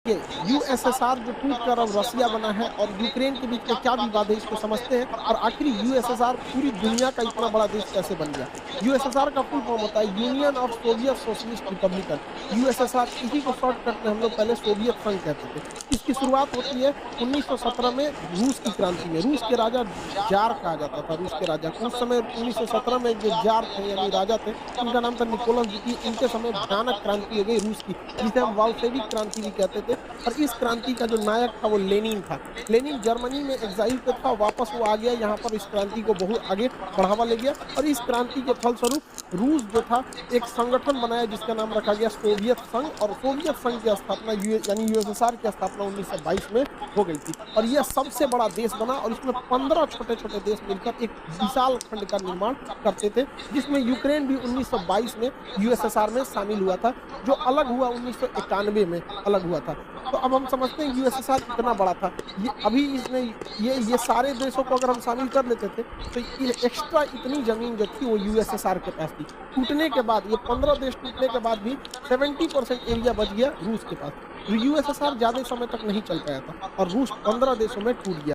ये यूएसएसआर जो टूट कर अब रसिया बना है और यूक्रेन के बीच में क्या विवाद है इसको समझते हैं और आखिर यूएसएसआर पूरी दुनिया का इतना बड़ा देश कैसे बन गया। यूएसएसआर का फुल फॉर्म होता है union of Soviet socialist Republican. USSR इसी को शॉर्टकट में हम लोग पहले सोवियत संघ कहते थे। इसकी शुरुआत होती है 1917 में रूस की क्रांति में। रूस के राजा जार कहा जाता था रूस के राजा को। उस समय 1917 में जो जार थे यानी राजा थे उनका नाम था निकोलस द्वितीय। इनके समय भयानक क्रांति हो गई रूस की, जिसे हम वाल्शेविक क्रांति भी कहते थे। और इस क्रांति का जो नायक था वो लेनिन था। लेनिन जर्मनी में एग्जाइल पे था, वापस वो आ गया यहाँ पर, इस क्रांति को बहुत आगे बढ़ावा ले गया और इस क्रांति के फलस्वरूप रूस जो था एक संगठन बनाया जिसका नाम रखा गया सोवियत संघ। और सोवियत संघ की स्थापना यानी यूएसएसआर की स्थापना 1922 में हो गई थी और यह सबसे बड़ा देश बना और इसमें 15 छोटे छोटे देश मिलकर एक विशाल खंड का निर्माण करते थे, जिसमें यूक्रेन भी 1922 में यूएसएसआर में शामिल हुआ था, जो अलग हुआ 1991 में अलग हुआ था। तो अब हम समझते हैं यूएसएसआर कितना बड़ा था। ये अभी इसमें ये सारे देशों को अगर हम शामिल कर लेते थे तो ये एक्स्ट्रा इतनी जमीन जो थी वो यूएसएसआर के पास थी। टूटने के बाद ये 15 देश टूटने के बाद भी 70% एरिया बच गया रूस के पास। यूएसएसआर ज्यादा समय तक नहीं चल पाया था और रूस 15 देशों में टूट गया।